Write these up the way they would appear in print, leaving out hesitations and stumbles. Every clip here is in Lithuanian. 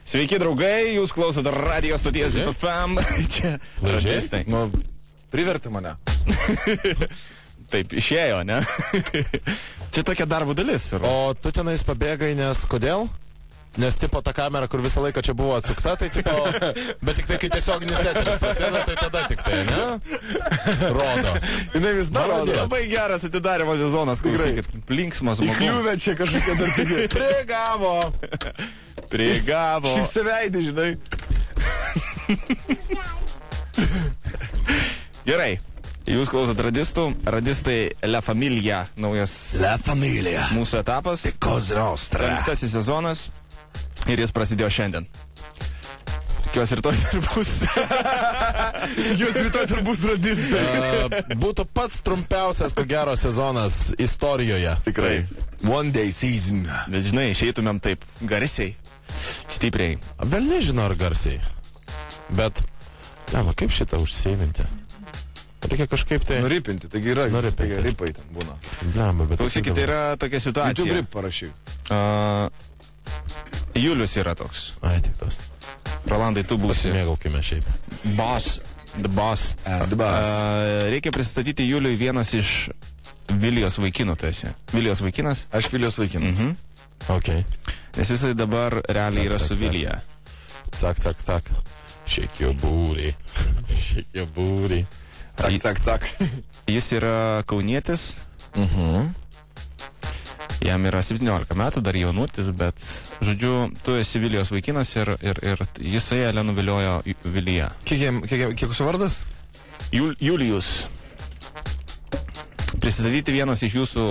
Sveiki, draugai, jūs klausot radio stoties FM. Čia radistai. Nu, priverti mane. Taip, išėjo, ne? Čia tokia darbo dalis. O tu tenais pabėgai, nes kodėl? Nes tipo ta kamera, kur visą laiką čia buvo atsukta, tai tipo, bet tik tai kai tiesioginis eteris prasideda, tai tada tik tai, ne? Rodo. Jinai vis dar rodo. Labai geras atidarimo sezonas, klausykit. Linksmas žmogus. Įkliuvę čia kažkokie dar pigi. Prigavo. Šipseveidį, žinai. Gerai. Jūs klausot radistų. Radistai La Familia. Naujas La Familia. Mūsų etapas. Cosa nostra. 5. sezonas. Ir jis prasidėjo šiandien. Tikiuosi rytoj dar bus. Jūs rytoj dar bus radistai. Būtų pats trumpiausias, ko gero, sezonas istorijoje. Tikrai. One day season. Bet žinai, išeitumėm taip garsiai, stipriai. Vėl nežinau, ar garsiai. Bet, kaip šitą užseivinti? Reikia kažkaip tai... Nuripinti, taigi yra. Nuripinti. Ripai ten būna. Bet klausykit, yra tokia situacija. YouTube rip parašyk. Julius yra toks. Ai, tik tos. Rolandai, tu būsi. Pasimėgaukime šiaip. Boss. The boss. The boss. Reikia pristatyti Juliui vienas iš Vilijos vaikinų, tu esi. Vilijos vaikinas? Aš Vilijos vaikinas. Ok. Nes jisai dabar realiai yra su Vilija. Tak. Shake your booty. Shake your booty. Tak. Jis yra kaunietis. Jam yra 17 metų, dar jaunutis, bet, žodžiu, tu esi Vilijos vaikinas ir jisai Elę nuviliojo Viliją. Kiek jūsų vardas? Julijus. Prisistatyti vienas iš jūsų,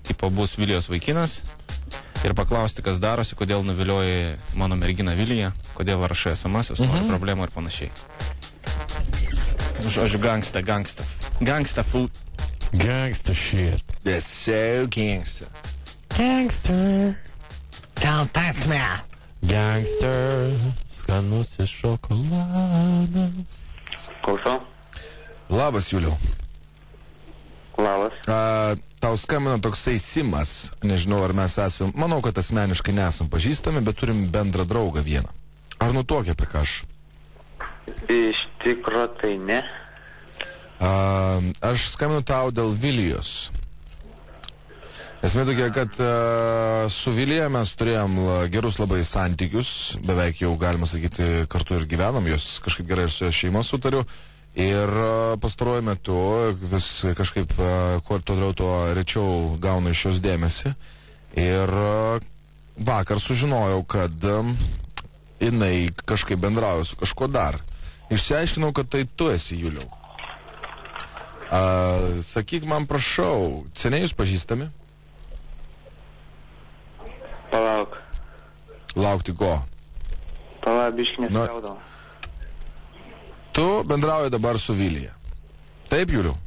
tipo, bus Vilijos vaikinas ir paklausti, kas darosi, kodėl nuvilioji mano merginą Viliją, kodėl rašai SMS-us, nori problemų ir panašiai. Žodžiu, gangsta food. Gangsta shit. Yes, so gangsta. Gangster. Don't touch me. Gangster. Skanusis šokoladas. Klausau. Labas, Juliau. Labas. Tau skambina toksai Simas. Nežinau, ar mes esam... Manau, kad asmeniškai nesam pažįstami, bet turim bendrą draugą vieną. Ar nutuokia, apie ką aš? Iš tikro tai ne. Aš skambinu tau dėl Vilijos. Esmė tokia, kad su Vilija mes turėjom gerus labai santykius, beveik jau galima sakyti kartu ir gyvenom, jos kažkaip gerai ir su šeima sutariu. Ir pastaruoju metu vis kažkaip, kuo toliau, tuo rečiau gaunu iš jos dėmesį. Ir vakar sužinojau, kad jinai kažkaip bendrauja su kažkuo dar. Išsiaiškinau, kad tai tu esi, Juliau. Sakyk man, prašau, seniai jūs pažįstami? Palauk. Laukti ko? Palauk, biški nesigaudau. Tu bendrauji dabar su Vilija. Taip, Juliau?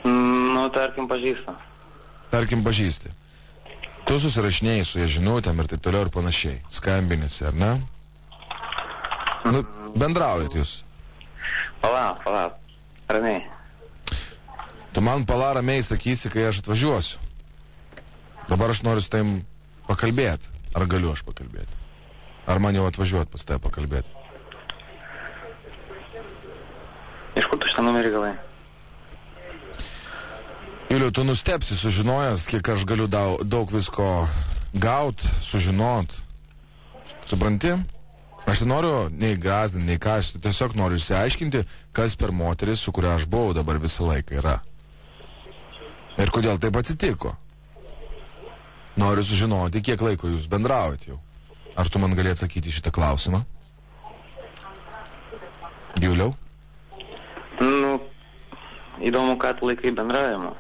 Nu, tarkim, pažįstu. Tarkim, pažįsti. Tu susirašinėjai su jie žinutėm ir taip toliau ir panašiai. Skambinėsi, ar ne? Nu, bendraujat jūs. Palauk. Ramiai. Tu man ramiai sakysi, kai aš atvažiuosiu. Dabar aš noriu su taim pakalbėti. Ar galiu aš pakalbėti? Ar man jau atvažiuoti pas tave pakalbėti? Iš kur tu šitą numerį gavai? Juliau, tu nustepsi sužinojęs, kiek aš galiu daug visko gaut, sužinot. Supranti? Aš nenoriu nei gąsdinti, nei ką, aš tiesiog noriu išsiaiškinti, kas per moteris, su kuria aš buvau dabar visą laiką yra. Ir kodėl taip atsitiko. Noriu sužinoti, kiek laiko jūs bendraujat jau. Ar tu man gali atsakyti šitą klausimą? Juliau? Nu, įdomu, kad laikai bendravimo.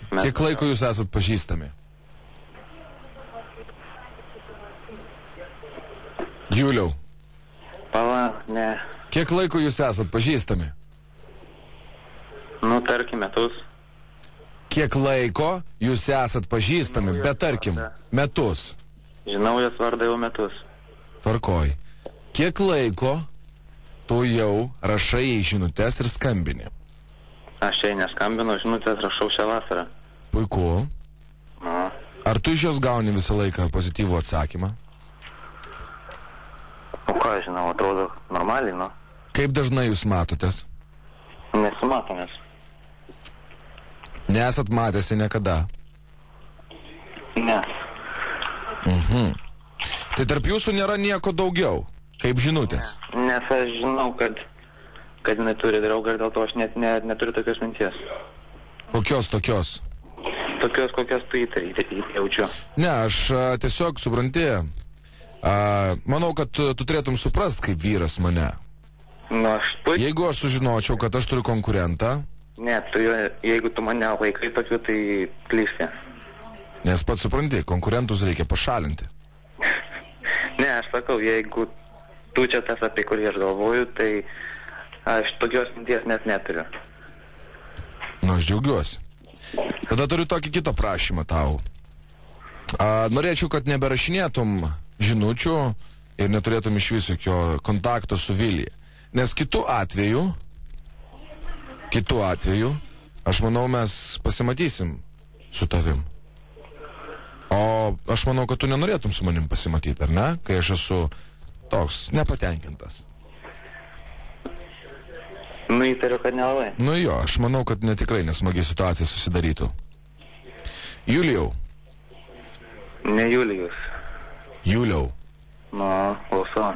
Kiek laiko jūs esat pažįstami? Juliau? Palauk, ne. Kiek laiko jūs esat pažįstami? Nu, tarkim, metus. Kiek laiko jūs esat pažįstami, bet tarkim, metus? Žinau jos vardą jau metus. Tvarkoj. Kiek laiko tu jau rašai jai žinutes ir skambini? Aš jai neskambinu, žinutės rašau šią vasarą. Puiku. Nu, Ar tu iš jos gauni visą laiką pozityvų atsakymą? Ką žinau, atrodo normaliai, nu. Kaip dažnai jūs matotės? Nesimatomės. Nesat matęsi niekada. Ne. Tai tarp jūsų nėra nieko daugiau, kaip žinutės. Nes aš žinau, kad jinai turi draugą ir dėl to aš net neturiu tokios minties. Kokios tokios? Tokios, kokios tu įtari jaučiu. Ne, aš tiesiog supranti. Manau, kad tu turėtum suprast, kaip vyras mane. Nu, aš puikiai. Jeigu aš sužinočiau, kad aš turiu konkurentą, Ne, jeigu tu mane laikai tokiu, tai klysti. nes pats supranti, konkurentus reikia pašalinti. Ne, aš sakau, jeigu tu čia tas, apie kurį aš galvoju, tai aš tokios minties net neturiu. Nu, aš džiaugiuosi. Tada turiu tokį kitą prašymą tau. Norėčiau, kad neberašinėtum žinučių ir neturėtum iš viso jokio kontakto su Vilija. Nes kitu atveju, aš manau, mes pasimatysim su tavim. O aš manau, kad tu nenorėtum su manim pasimatyti, ar ne? Kai aš esu toks nepatenkintas. Nu, įtariu, kad nelabai. Nu jo, aš manau, kad netikrai nesmagiai situacija susidarytų. Julijau. Ne Julijus. Juliau. Nu, klausau.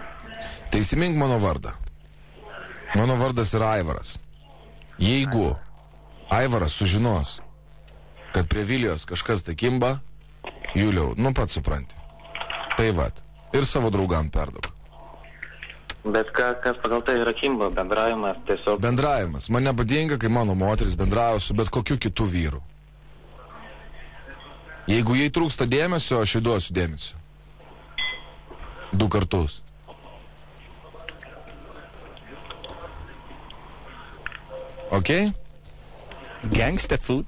Tai įsimink mano vardą. Mano vardas yra Aivaras. Jeigu Aivaras sužinos, kad prie Vilijos kažkas tai kimba, Juliau, nu pats supranti. Tai vat. Ir savo draugam perduok. Bet kas pagal tai yra kimba, bendravimas tiesiog. Bendravimas. Man nepatinka, kai mano moteris bendrauja su bet kokiu kitu vyru. Jeigu jai trūksta dėmesio, aš jai duosiu dėmesio. 2 kartus. Ok? Gangsta food.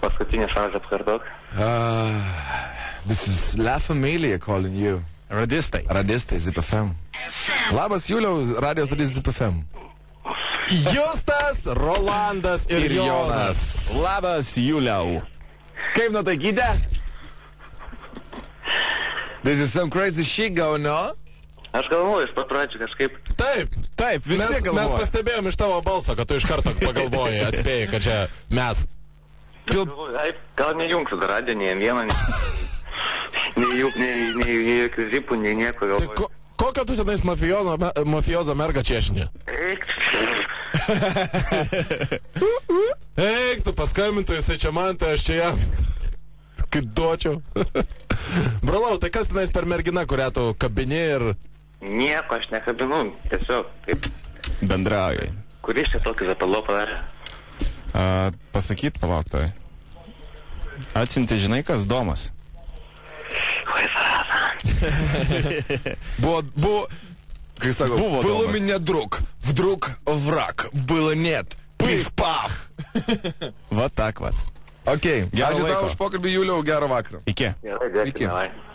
Paskutinį frazę apkartok. This is La Familia calling you. Radistai. Radistai, Zip FM. Labas, Juliau, radijos darys Zip FM. Justas, Rolandas ir Jonas. Labas, Juliau. Kaip nutaikyte? This is some crazy shit going on. Aš galvoju, iš pat pradžių kažkaip. Taip, visi galvoja. mes pastebėjom iš tavo balso, kad tu iš karto pagalvojai, atspėjai, kad čia mes. Galvoju, gal nejungsiu dar radiją, nei vieną, nei jokių zipų, nei nieko. Tai kokią tu tenais mafiozo mergą češinė? Eik, tu paskambintų, jisai čia man, tai aš čia jam kaip duočiau. Brolau, tai kas tenais per mergina, kurią tu kabini ir... Nieko aš nekabinu, tiesiog kaip... Bendraujai. Kuris čia tokį zapalo padarė? Pasakyt, palauk toj. Atsiunti, žinai, kas Domas? Buvo, kai sako, Buvo было Domas. меня друг, вдруг враг, было нет, пиф-паф. Va tak, va. Ok, Gero ačiū tau laiko. už pokalbį, Juliau, gerą vakarą. Iki. Gerai, dėkui, Iki. davai.